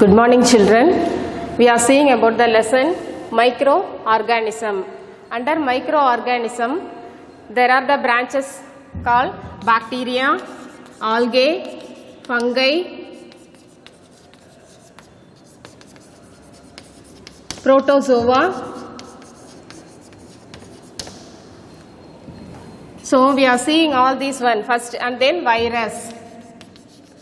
Good morning, children. We are seeing about the lesson microorganism. Under microorganism, there are the branches called bacteria, algae, fungi, protozoa. So we are seeing all these one first, and then virus.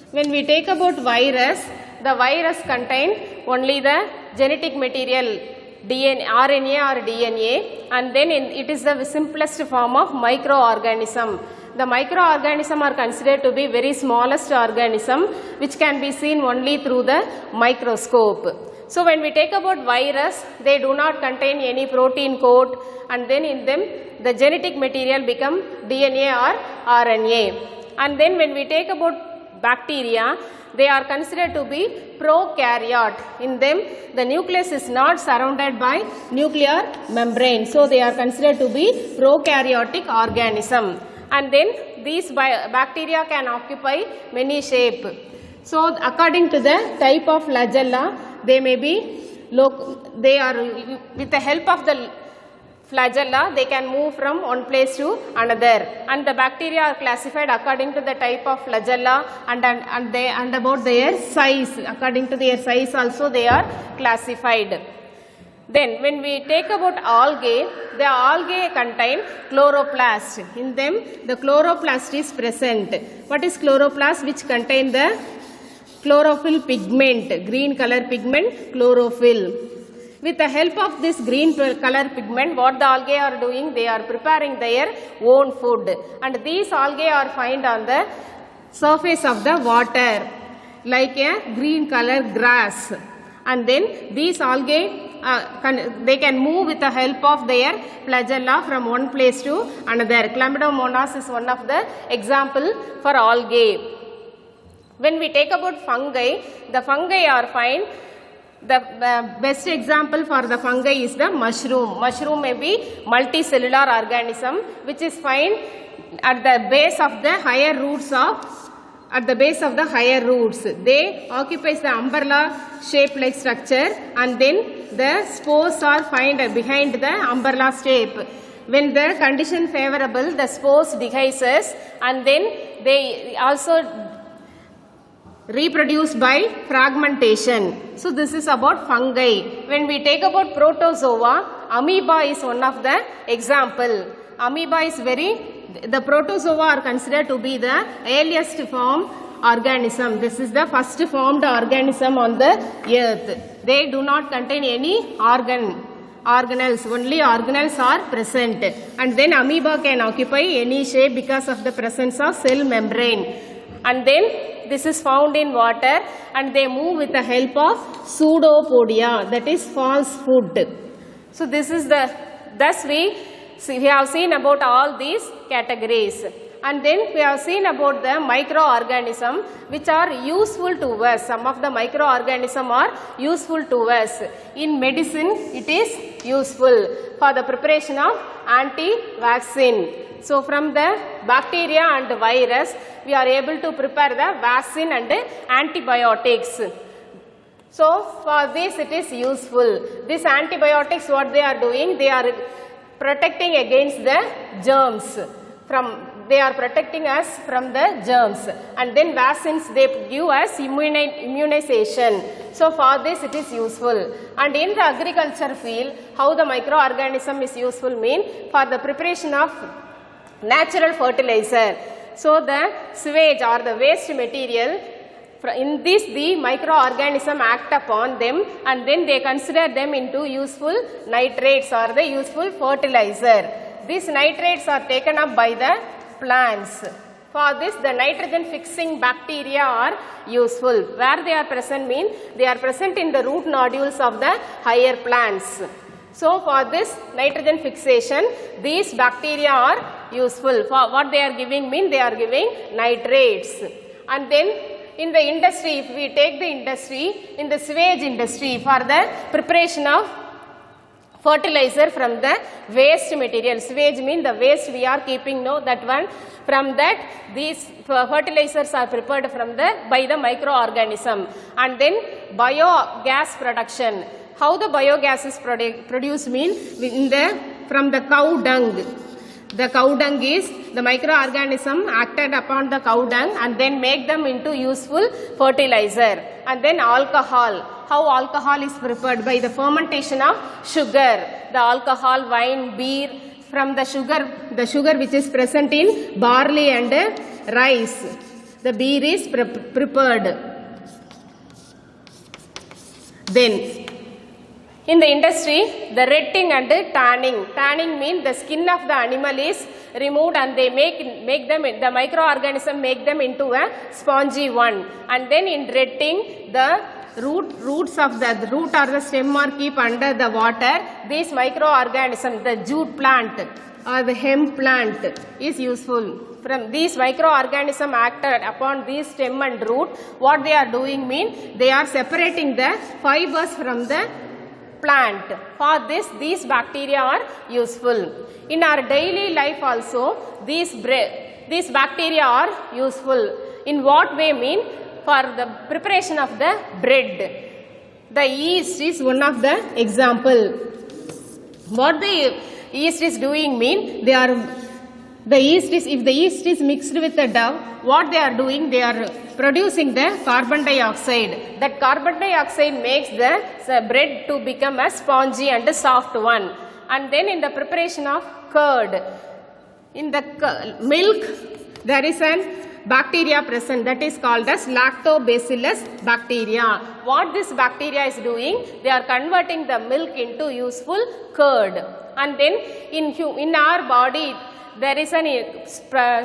When we take about virus, the virus contain only the genetic material DNA, RNA or DNA, and then it is the simplest form of microorganism. The microorganism are considered to be very smallest organism which can be seen only through the microscope. So when we take about virus, they do not contain any protein coat, and then in them the genetic material become DNA or RNA. And then when we take about bacteria, they are considered to be prokaryote. In them, the nucleus is not surrounded by nuclear membrane. So they are considered to be prokaryotic organism. And then these bacteria can occupy many shape. So according to the type of flagella, they may be they are with the help of the flagella, they can move from one place to another, and the bacteria are classified according to the type of flagella and about their size. According to their size also they are classified. Then when we take about algae, the algae contain chloroplast. In them the chloroplast is present. What is chloroplast? Which contain the chlorophyll pigment, green color pigment, chlorophyll. With the help of this green color pigment, what the algae are doing, they are preparing their own food, and these algae are found on the surface of the water like a green color grass, and then these algae they can move with the help of their flagella from one place to another. Chlamydomonas is one of the example for algae. When we take about fungi, the fungi are found. The best example for the fungi is the mushroom. Mushroom may be multicellular organism which is found at the base of the higher roots They occupy the umbrella shape like structure, and then the spores are found behind the umbrella shape. When the condition favorable, the spores dehisces, and then they also reproduced by fragmentation. So this is about fungi. When we take about protozoa, amoeba is one of the example. Amoeba is the protozoa are considered to be the earliest form organism. This is the first formed organism on the earth. They do not contain any organelles, only organelles are present, and then amoeba can occupy any shape because of the presence of cell membrane, and then this is found in water, and they move with the help of pseudopodia, that is false food. So this is thus we have seen about all these categories, and then we have seen about the microorganism which are useful to us. Some of the microorganism are useful to us. In medicine it is useful for the preparation of anti-vaccine. So from the bacteria and virus, we are able to prepare the vaccine and antibiotics. So for this it is useful. These antibiotics, what they are doing, they are protecting against the germs. They are protecting us from the germs, and then vaccines, they give us immunization. So for this it is useful. And in the agriculture field, how the microorganism is useful mean for the preparation of natural fertilizer. So the sewage or the waste material, in this the microorganism act upon them, and then they consider them into useful nitrates or the useful fertilizer. These nitrates are taken up by the plants. For this, the nitrogen fixing bacteria are useful. Where they are present mean they are present in the root nodules of the higher plants. So for this nitrogen fixation, these bacteria are useful. For what they are giving mean they are giving nitrates. And then in the industry, if we take the industry, in the sewage industry, for the preparation of fertilizer from the waste material. Sewage means the waste we are keeping, no, that one. From that, these fertilizers are prepared by the microorganism. And then biogas production. How the biogas is produced mean from the cow dung. The cow dung is the microorganism acted upon the cow dung and then make them into useful fertilizer. And then alcohol. How alcohol is prepared? By the fermentation of sugar. The alcohol, wine, beer, from the sugar which is present in barley and rice. The beer is prepared. Then, in the industry, the retting and tanning. Tanning means the skin of the animal is removed and they make them, the microorganism make them into a spongy one. And then in retting, the roots of the root or the stem are keep under the water. These microorganisms, the jute plant or the hemp plant is useful. From these microorganisms acted upon these stem and root, what they are doing mean they are separating the fibers from the plant. For this, these bacteria are useful. In our daily life also, these bacteria are useful. In what way mean? For the preparation of the bread. The yeast is one of the example. What the yeast is doing mean? If the yeast is mixed with the dough, what they are doing? They are producing the carbon dioxide. That carbon dioxide makes the bread to become a spongy and a soft one. And then in the preparation of curd, in the milk, there is an bacteria present that is called as lactobacillus bacteria. What this bacteria is doing? They are converting the milk into useful curd. And then in our body, there is a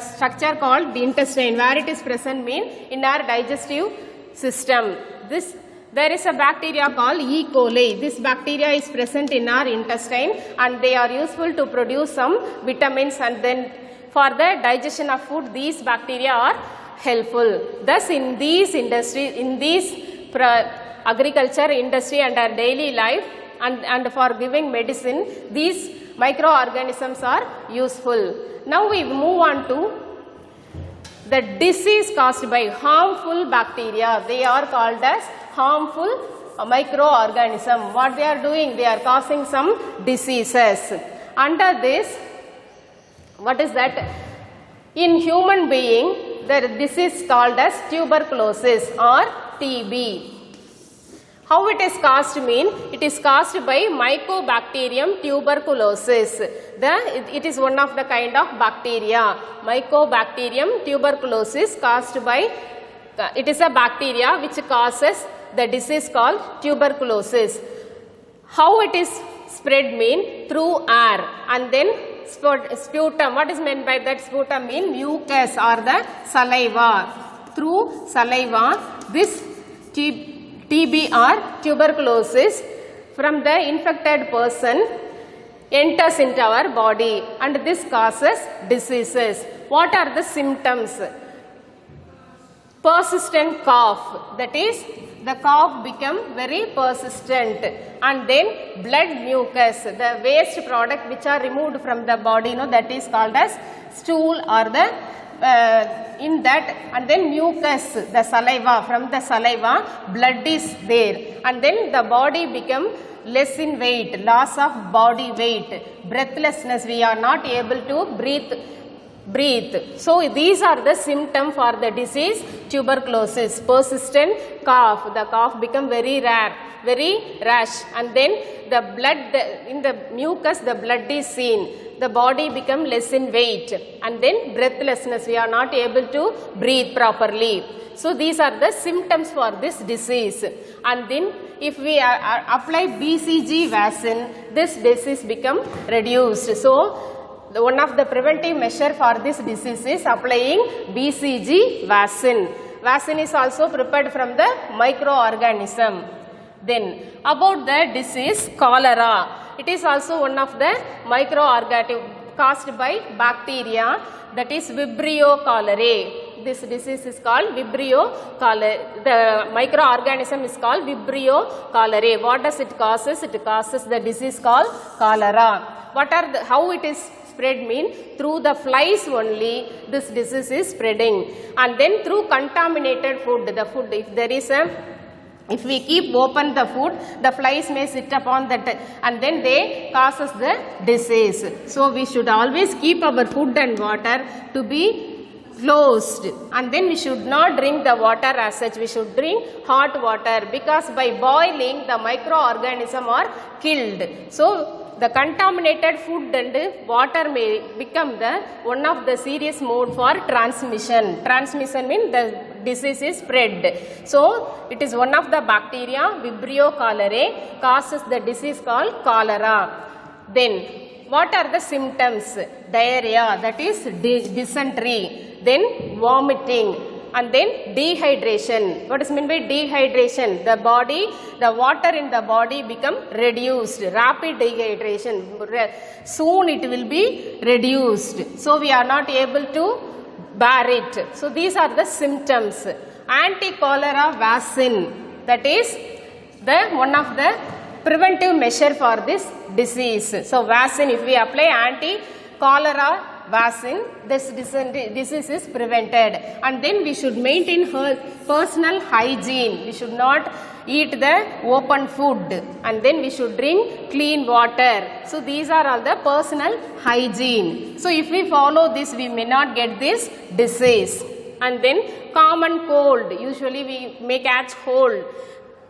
structure called the intestine. Where it is present mean in our digestive system. There is a bacteria called E. coli. This bacteria is present in our intestine and they are useful to produce some vitamins, and then for the digestion of food, these bacteria are helpful. Thus, in these industries, in these agriculture industry and our daily life, and for giving medicine, these microorganisms are useful. Now we move on to the disease caused by harmful bacteria. They are called as harmful microorganism. What they are doing? They are causing some diseases. Under this, what is that? In human being, this is called as tuberculosis or TB. How it is caused mean? It is caused by Mycobacterium tuberculosis. It is one of the kind of bacteria. Mycobacterium tuberculosis caused by, it is a bacteria which causes the disease called tuberculosis. How it is spread mean? Through air, and then sputum. What is meant by that? Sputum mean mucus or the saliva. Through saliva, this TB or tuberculosis from the infected person enters into our body, and this causes diseases. What are the symptoms? Persistent cough, that is the cough become very persistent, and then blood mucus, the waste product which are removed from the body, that is called as stool or the in that, and then mucus, the saliva, from the saliva blood is there, and then the body become less in weight, loss of body weight, breathlessness, we are not able to breathe. So these are the symptoms for the disease tuberculosis. Persistent cough, the cough become very rare, very rash, and then the blood, in the mucus the blood is seen, the body become less in weight, and then breathlessness, we are not able to breathe properly. So these are the symptoms for this disease. And then if we apply BCG vaccine, this disease become reduced. So one of the preventive measure for this disease is applying BCG vaccine. Vaccine is also prepared from the microorganism. Then about the disease cholera. It is also one of the microorganism caused by bacteria, that is Vibrio cholerae. this disease is called Vibrio cholerae. The microorganism is called Vibrio cholerae. What does it causes? It causes the disease called cholera. What are the, how it is spread mean? Through the flies only this disease is spreading, and then through contaminated food. The food, if we keep open the food, the flies may sit upon that and then they causes the disease. So we should always keep our food and water to be closed, and then we should not drink the water as such. We should drink hot water, because by boiling the microorganism are killed. So the contaminated food and water may become the one of the serious mode for transmission. Transmission means the disease is spread. So it is one of the bacteria, Vibrio cholerae, causes the disease called cholera. Then what are the symptoms? Diarrhea, that is dysentery, then vomiting, and then dehydration. What is meant by dehydration? The body, the water in the body become reduced, rapid dehydration. Soon it will be reduced. So we are not able to bear it. So these are the symptoms. Anti-cholera vaccine, that is the one of the preventive measure for this disease. So vaccine, if we apply anti-cholera vaccine, this disease is prevented. And then we should maintain personal hygiene. We should not eat the open food, and then we should drink clean water. So these are all the personal hygiene. So if we follow this, we may not get this disease. And then common cold, usually we may catch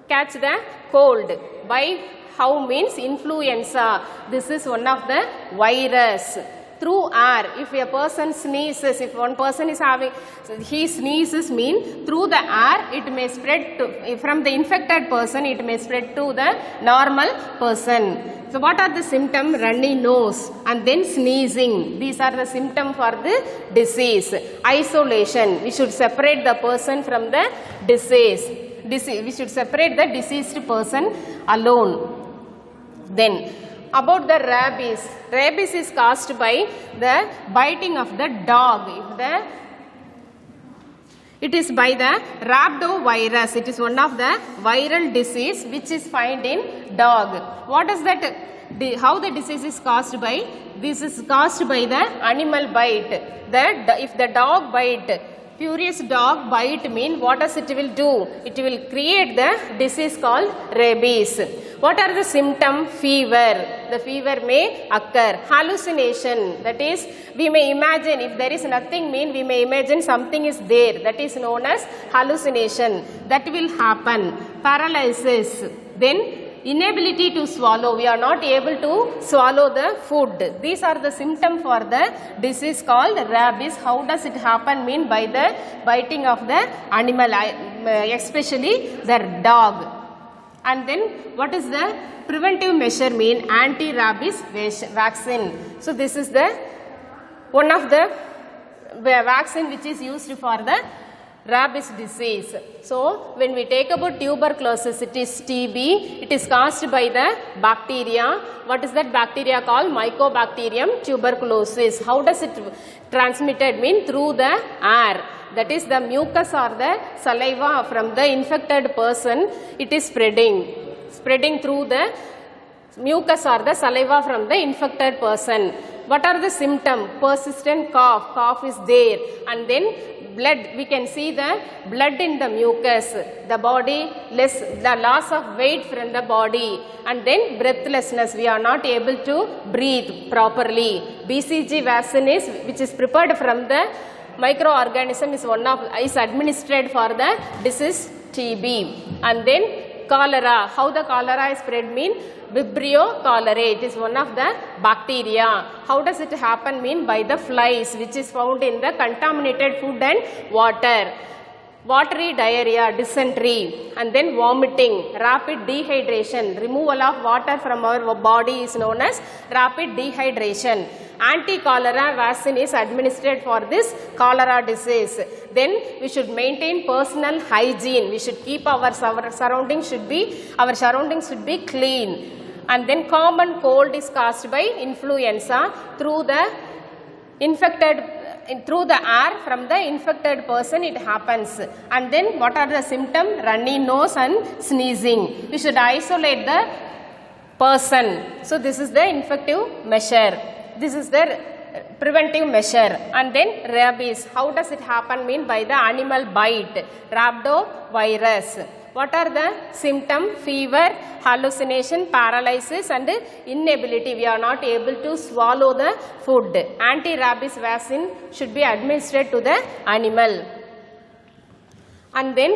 the cold by how means influenza. This is one of the virus. Through air, if a person sneezes, if one person is having, he sneezes mean through the air it may spread to, from the infected person it may spread to the normal person. So what are the symptoms? Runny nose and then sneezing. These are the symptoms for the disease. Isolation, we should separate the person from the disease. We should separate the deceased person alone. Then about the rabies. Rabies is caused by the biting of the dog. It is by the rhabdovirus. It is one of the viral disease which is found in dog. What is that? How the disease is caused by? This is caused by the animal bite. If the dog bite, furious dog bite mean what does it will do? It will create the disease called rabies. What are the symptoms? Fever. The fever may occur. Hallucination, that is we may imagine, if there is nothing mean we may imagine something is there. That is known as hallucination. That will happen. Paralysis. Then inability to swallow. We are not able to swallow the food. These are the symptoms for the disease called rabies. How does it happen? Mean by the biting of the animal, especially the dog. And then what is the preventive measure? Mean anti-rabies vaccine. So this is the one of the vaccine which is used for the rabies disease. So when we take about tuberculosis, it is TB. It is caused by the bacteria. What is that bacteria called? Mycobacterium tuberculosis. How does it transmitted? Mean through the air. That is the mucus or the saliva from the infected person. It is spreading through the mucus or the saliva from the infected person. What are the symptoms? Persistent cough is there, and then blood, we can see the blood in the mucus, the body the loss of weight from the body, and then breathlessness, we are not able to breathe properly. BCG vaccine is which is prepared from the microorganism is administered for the disease TB. And then cholera. How the cholera is spread? Mean Vibrio cholerae. It is one of the bacteria. How does it happen? Mean by the flies which is found in the contaminated food and water. Watery diarrhea, dysentery, and then vomiting, rapid dehydration. Removal of water from our body is known as rapid dehydration. Anti-cholera vaccine is administered for this cholera disease. Then we should maintain personal hygiene. We should keep our surroundings should be clean. And then common cold is caused by influenza through the infected through the air from the infected person it happens. And then what are the symptoms? Runny nose and sneezing. We should isolate the person. So this is the infective measure. This is the preventive measure. And then rabies. How does it happen? Mean by the animal bite, rhabdovirus. What are the symptoms? Fever, hallucination, paralysis and inability. We are not able to swallow the food. Anti-rabies vaccine should be administered to the animal. And then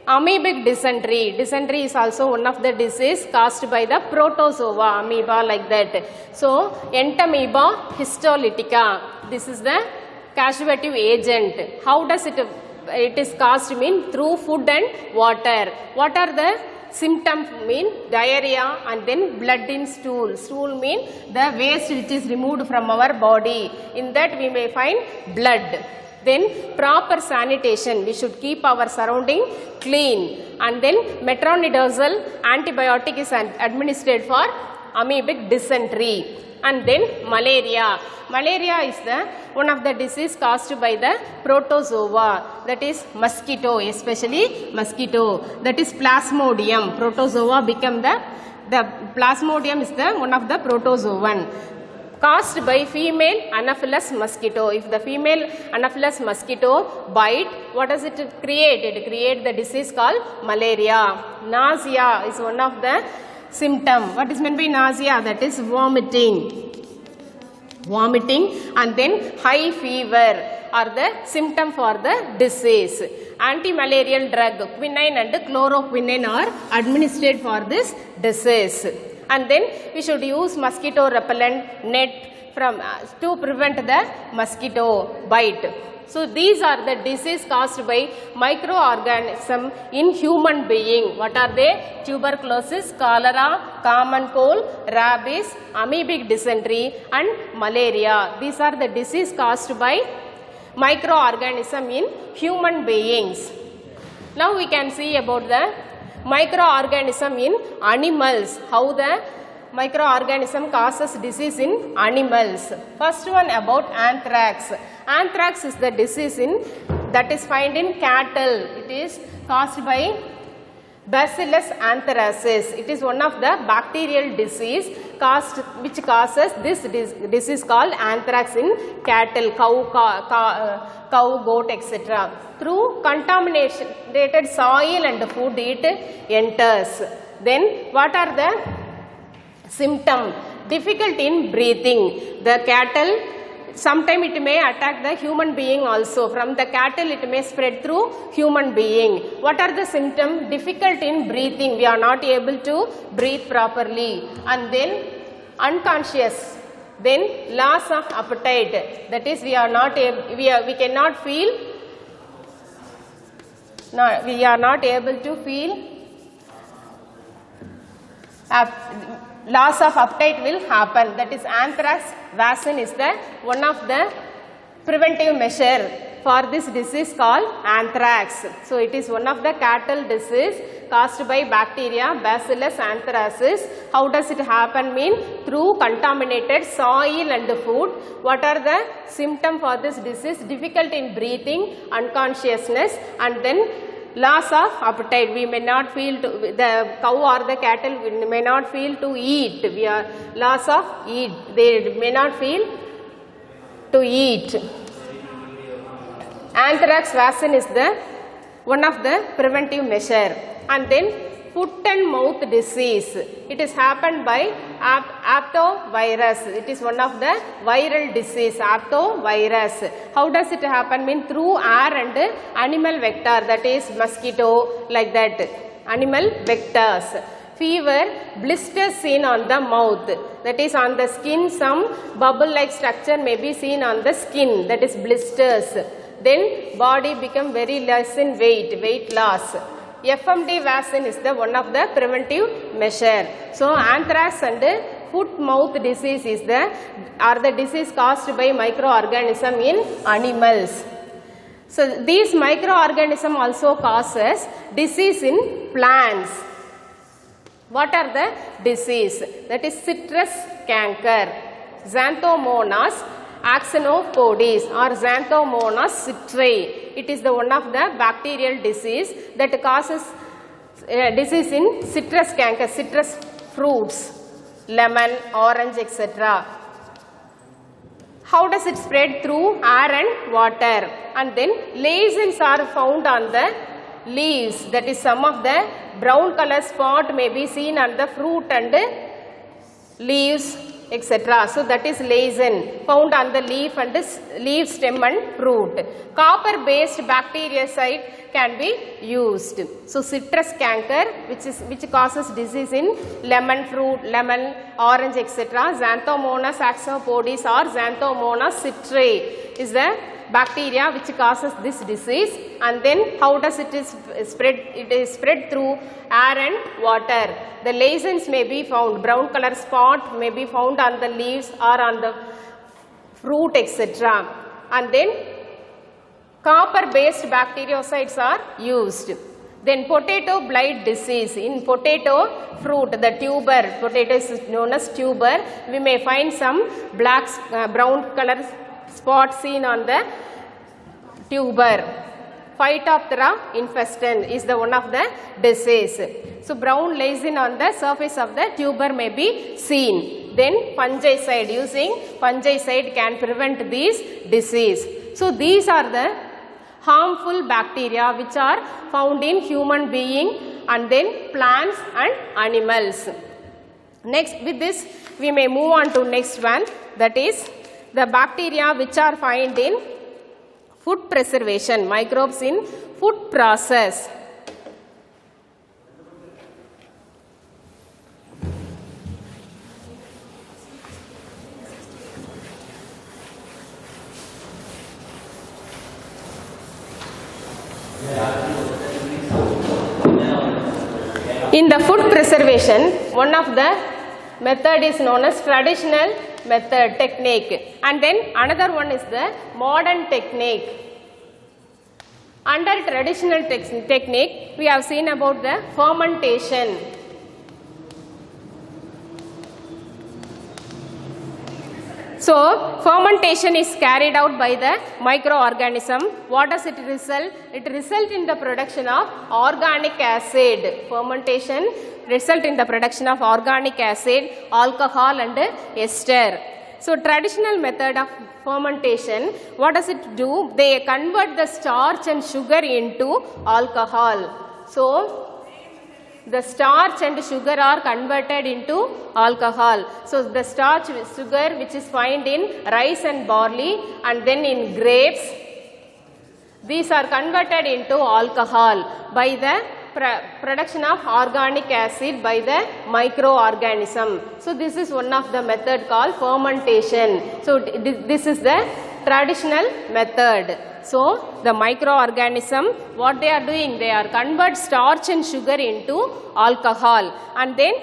amoebic dysentery. Dysentery is also one of the disease caused by the protozoa, amoeba like that. So entamoeba histolytica. This is the causative agent. How does it is caused? Mean through food and water. What are the symptoms? Mean diarrhea and then blood in stool. Stool mean the waste which is removed from our body. In that we may find blood. Then proper sanitation. We should keep our surrounding clean. And then metronidazole antibiotic is administered for amoebic dysentery. And then malaria. Malaria is the one of the disease caused by the protozoa, that is mosquito, especially mosquito, that is plasmodium. Protozoa become the plasmodium is the one of the protozoan, caused by female Anopheles mosquito. If the female Anopheles mosquito bite, what does it create? It create the disease called malaria. Nausea is one of the symptom. What is meant by nausea? That is vomiting. Vomiting and then high fever are the symptom for the disease. Anti-malarial drug quinine and chloroquine are administered for this disease. And then we should use mosquito repellent net from to prevent the mosquito bite. So these are the disease caused by microorganism in human being. What are they? Tuberculosis, cholera, common cold, rabies, amoebic dysentery and malaria. These are the disease caused by microorganism in human beings. Now we can see about the microorganism in animals. How the microorganism causes disease in animals. First one about anthrax. Anthrax is the disease that is found in cattle. It is caused by Bacillus anthracis. It is one of the bacterial disease which causes this disease called anthrax in cattle, cow, goat, etc. Through contaminated soil and food it enters. Then what are the symptoms? Difficulty in breathing. The cattle, sometime it may attack the human being also. From the cattle it may spread through human being. What are the symptoms? Difficulty in breathing. We are not able to breathe properly. And then unconscious. Then loss of appetite. That is we cannot feel. No, we are not able to feel. Loss of appetite will happen. That is anthrax vaccine is the one of the preventive measure for this disease called anthrax. So it is one of the cattle disease caused by bacteria Bacillus anthracis. How does it happen? Mean through contaminated soil and food. What are the symptoms for this disease? Difficulty in breathing, unconsciousness and then loss of appetite. We may not feel to, the cow or the cattle may not feel to eat. We are loss of eat. They may not feel to eat. Anthrax vaccine is the one of the preventive measure. And then foot and mouth disease. It is happened by aptovirus. It is one of the viral disease, aptovirus. How does it happen? Mean through air and animal vector, that is mosquito, like that, animal vectors. Fever, blisters seen on the mouth, that is on the skin, some bubble like structure may be seen on the skin, that is blisters. Then body become very less in weight loss. FMD vaccine is the one of the preventive measure. So anthrax and foot mouth disease are the disease caused by microorganism in animals. So these microorganism also causes disease in plants. What are the disease? That is citrus canker, Xanthomonas Axenopodes or Xanthomonas citrae. It is the one of the bacterial disease that causes disease in citrus canker, citrus fruits, lemon, orange, etc. How does it spread? Through air and water. And then lesions are found on the leaves. That is, some of the brown color spot may be seen on the fruit and leaves, etc. So that is lesion found on the leaf and leaf, stem and fruit. Copper based bactericide can be used. So citrus canker, which causes disease in lemon fruit, lemon, orange, etc. Xanthomonas axenopodes or Xanthomonas citrae is the bacteria which causes this disease. And then how does it is spread? It is spread through air and water. The lesions may be found, brown color spot may be found on the leaves or on the fruit, etc. And then copper based bactericides are used. Then potato blight disease. In potato fruit, the tuber, potato is known as tuber, we may find some black, brown color spots seen on the tuber. Phytophthora infestan is the one of the disease. So brown lesion on the surface of the tuber may be seen. Then fungicide, using fungicide can prevent this disease. So these are the harmful bacteria which are found in human being and then plants and animals. Next, with this we may move on to next one, that is the bacteria which are found in food preservation, microbes in food process. In the food preservation, one of the method is known as traditional method, technique, and then another one is the modern technique. Under traditional technique, we have seen about the fermentation. So, fermentation is carried out by the microorganism. What does it result? It results in the production of organic acid. Fermentation result in the production of organic acid, alcohol and ester. So, traditional method of fermentation, what does it do? They convert the starch and sugar into alcohol. So, the starch and sugar are converted into alcohol. So, the starch sugar which is found in rice and barley and then in grapes, these are converted into alcohol by the production of organic acid by the microorganism. So, this is one of the method called fermentation. So, this is the traditional method. So, the microorganism, what they are doing? They are convert starch and sugar into alcohol and then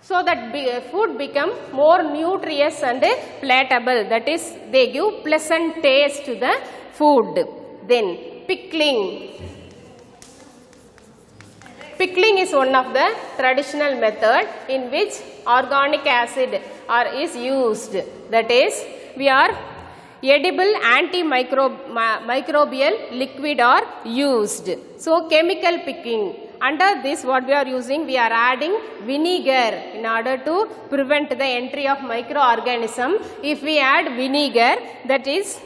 so that food become more nutritious and palatable. That is, they give pleasant taste to the food. Then pickling. Pickling is one of the traditional method in which organic acid is used. That is, we are edible antimicrobial liquid are used. So, chemical picking. Under this, what we are using? We are adding vinegar in order to prevent the entry of microorganism. If we add vinegar, that is,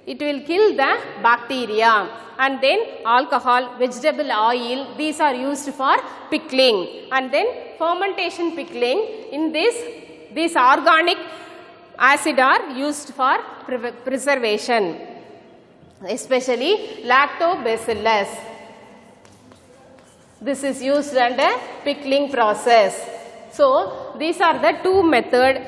it will kill the bacteria. And then alcohol, vegetable oil, these are used for pickling. And then fermentation pickling. In this, these organic acid are used for preservation, especially lactobacillus. This is used under pickling process. So, these are the two methods,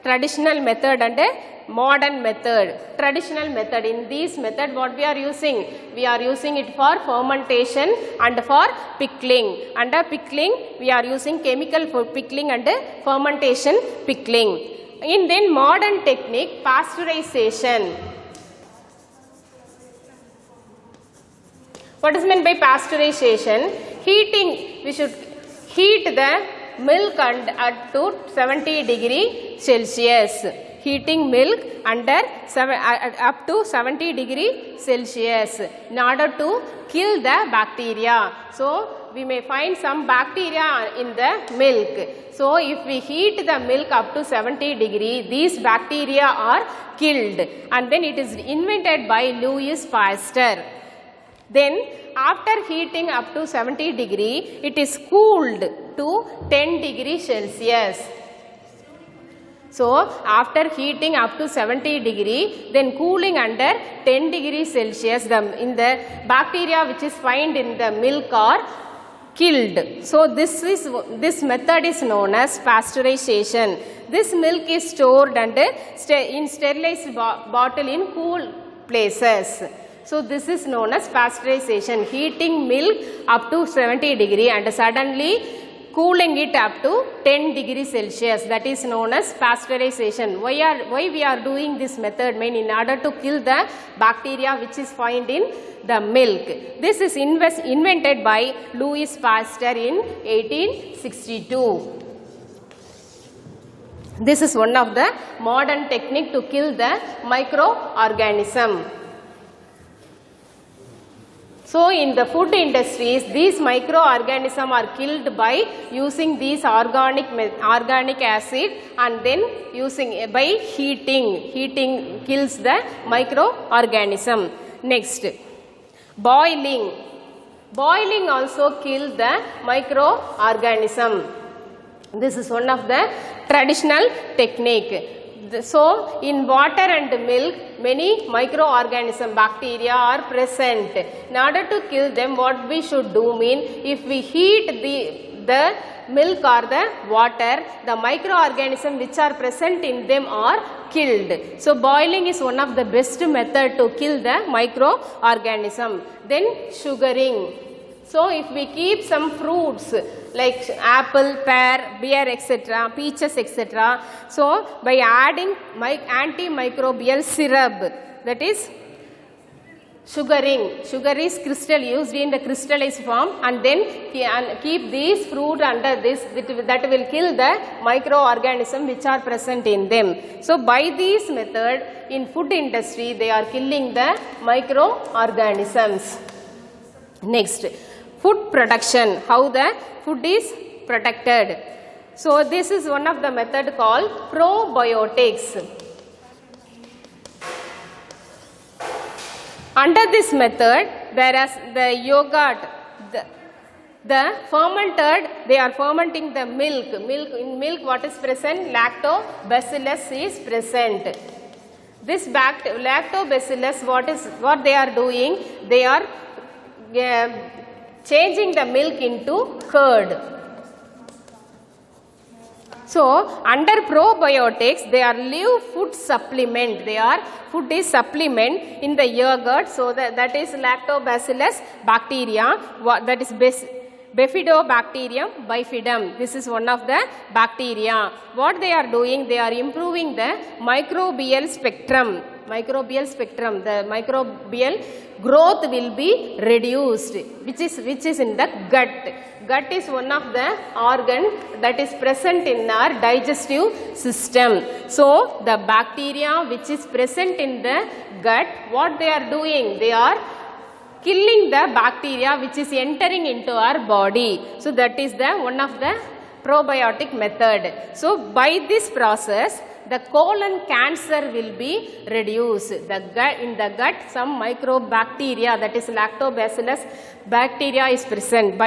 traditional method and modern method. Traditional method, in this method what we are using? We are using it for fermentation and for pickling. Under pickling, we are using chemical for pickling and fermentation pickling. In then modern technique, pasteurization. What is meant by pasteurization? Heating, we should heat the milk and at to 70 degree Celsius. heating milk under up to 70 degree Celsius in order to kill the bacteria. So we may find some bacteria in the milk. So if we heat the milk up to 70 degree, these bacteria are killed, and then it is invented by Louis Pasteur. Then after heating up to 70 degree, it is cooled to 10 degree Celsius. So after heating up to 70 degree, then cooling under 10 degree Celsius, in the bacteria which is found in the milk are killed. So this method is known as pasteurization. This milk is stored and in sterilized bottle in cool places. So this is known as pasteurization, heating milk up to 70 degree and suddenly cooling it up to 10 degrees Celsius. That is known as pasteurization. Why we are doing this method? In order to kill the bacteria which is found in the milk. This is invented by Louis Pasteur in 1862. This is one of the modern technique to kill the microorganism. So in the food industries, these microorganisms are killed by using these organic acid, and then using by heating. Heating kills the microorganism. Next, boiling. Boiling also kills the microorganism. This is one of the traditional technique. So in water and milk, many microorganism bacteria are present. In order to kill them, what we should do if we heat the milk or the water, the microorganisms which are present in them are killed. So boiling is one of the best method to kill the microorganism. Then sugaring. So if we keep some fruits like apple, pear, beer, etc., peaches, etc. So by adding antimicrobial syrup, that is sugaring. Sugar is crystal used in the crystallized form, and then keep these fruit under this, that will kill the microorganisms which are present in them. So by this method in food industry, they are killing the microorganisms. Next, food production, how the food is protected. So this is one of the method called probiotics. Under this method, there is the yogurt, the fermented, they are fermenting the milk. In milk what is present? Lactobacillus is present. This lactobacillus, what they are doing? They are changing the milk into curd. So under probiotics, they are live food supplement. Food is supplement in the yogurt. So that is lactobacillus bacteria. That is Bifidobacterium bifidum. This is one of the bacteria. What they are doing? They are improving the microbial spectrum. The microbial growth will be reduced, which is in the gut. Gut is one of the organ that is present in our digestive system. So the bacteria which is present in the gut, what they are doing? They are killing the bacteria which is entering into our body. So that is the one of the probiotic method. So by this process, the colon cancer will be reduced. In the gut, some microbacteria, that is lactobacillus bacteria is present.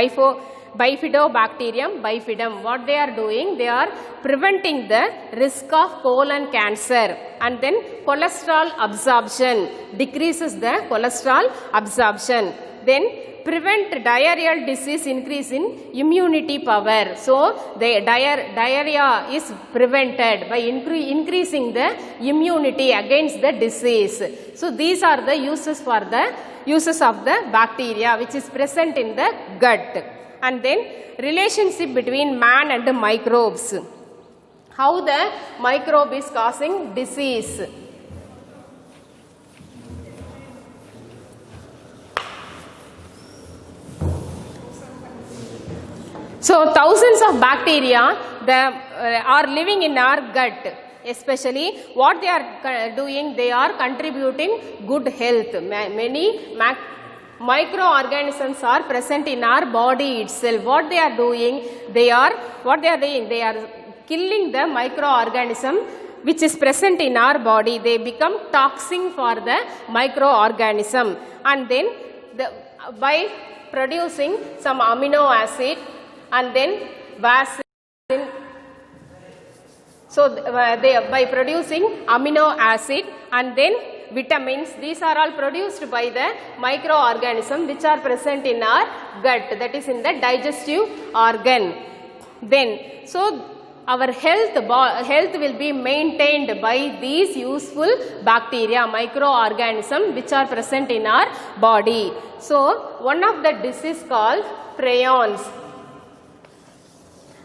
Bifidobacterium bifidum. What they are doing? They are preventing the risk of colon cancer, and then cholesterol absorption, decreases the cholesterol absorption. Then prevent diarrheal disease, increase in immunity power. So the diarrhea is prevented by increasing the immunity against the disease. So these are the uses of the bacteria which is present in the gut. And then relationship between man and the microbes. How the microbe is causing disease. So thousands of bacteria are living in our gut. especially what they are doing, they are contributing good health. Many microorganisms are present in our body itself. What they are doing, they are killing the microorganism which is present in our body. They become toxic for the microorganism, and then by producing some amino acid and then vaccine. So by producing amino acid and then vitamins, these are all produced by the microorganism which are present in our gut, that is in the digestive organ. Then so our health will be maintained by these useful bacteria, microorganisms which are present in our body. So one of the disease called prions.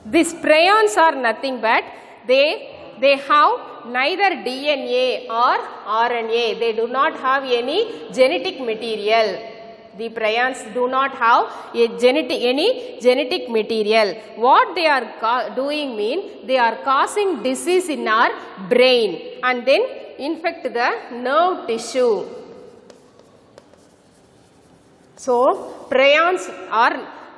These prions are nothing but they have neither DNA or RNA. They do not have any genetic material. The prions do not have any genetic material. What they are doing mean they are causing disease in our brain and then infect the nerve tissue. So prions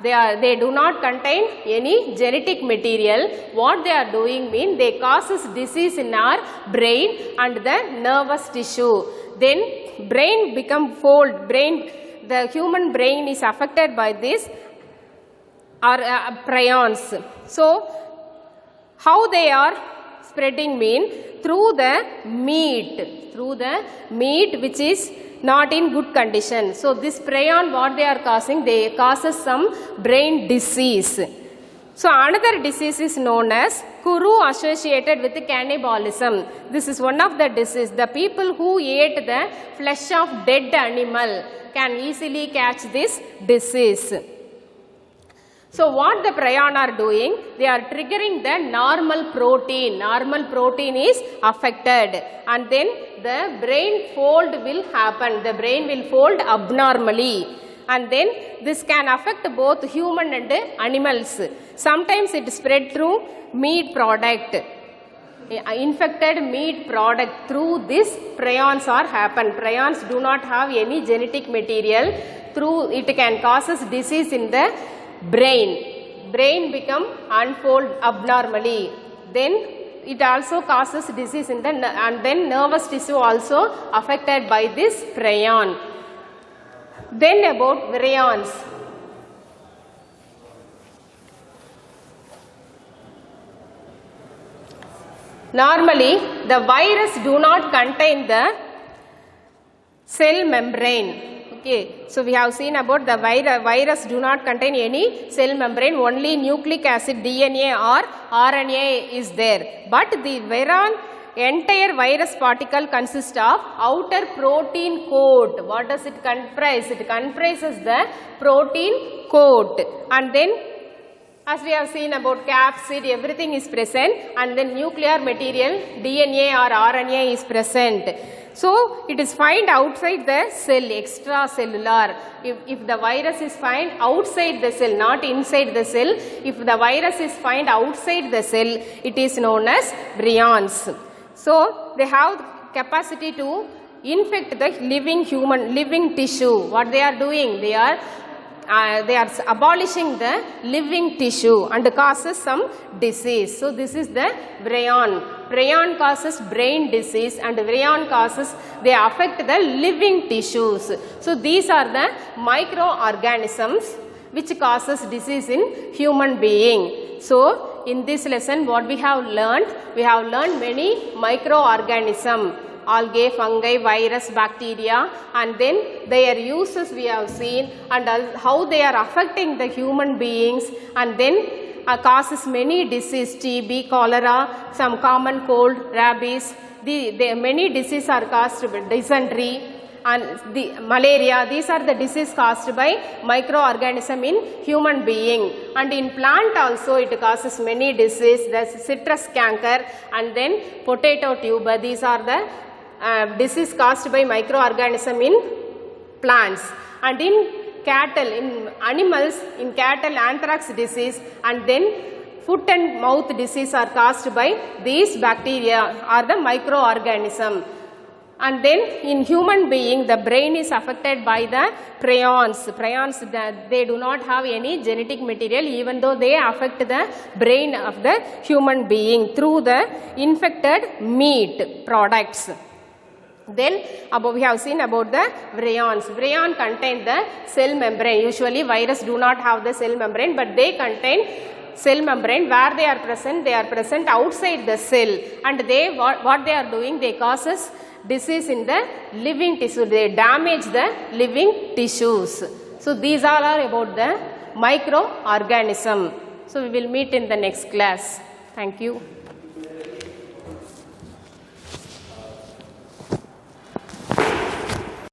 they do not contain any genetic material. What they are doing mean they causes disease in our brain and the nervous tissue. Then brain become fold. The human brain is affected by this prions. So how they are spreading mean through the meat which is not in good condition. So this prion, what they are causing, they causes some brain disease. So another disease is known as Kuru associated with cannibalism. This is one of the disease. The people who ate the flesh of dead animal can easily catch this disease. So what the prion are doing, they are triggering the normal protein. Normal protein is affected and then the brain fold will happen. The brain will fold abnormally and then this can affect both human and animals. Sometimes it spread through meat product. Infected meat product, through this prions are happen. Prions do not have any genetic material. Through it can causes disease in the brain become unfold abnormally. Then it also causes disease in the and then nervous tissue also affected by this prion. Then about virions. Normally the virus do not contain the cell membrane. Okay, so we have seen about the virus do not contain any cell membrane, only nucleic acid, DNA or RNA is there. But the virion, entire virus particle consists of outer protein coat. What does it comprise? It comprises the protein coat, and then as we have seen about capsid, everything is present, and then nuclear material, DNA or RNA is present. So it is found outside the cell, extracellular. If the virus is found outside the cell, not inside the cell, if the virus is found outside the cell, it is known as virions. So they have capacity to infect the living tissue. What they are doing? They are abolishing the living tissue and causes some disease. So this is the virion. Prion causes brain disease and virion causes, they affect the living tissues. So these are the microorganisms which causes disease in human being. So in this lesson what we have learned many microorganisms, algae, fungi, virus, bacteria, and then their uses we have seen and how they are affecting the human beings, and then causes many disease, TB, cholera, some common cold, rabies. The many diseases are caused by dysentery and the malaria. These are the diseases caused by microorganism in human being, and in plant also it causes many diseases. There is citrus canker and then potato tuber. These are the disease caused by microorganism in plants, and in cattle, in animals, in cattle anthrax disease, and then foot and mouth disease are caused by these bacteria or the microorganism. And then in human being, the brain is affected by the prions. Prions, they do not have any genetic material, even though they affect the brain of the human being through the infected meat products. Then above we have seen about the virions. Virion contain the cell membrane. Usually virus do not have the cell membrane, but they contain cell membrane. Where they are present outside the cell, and they what they are doing, they causes disease in the living tissue. They damage the living tissues. So these all are about the microorganism. So we will meet in the next class. Thank you.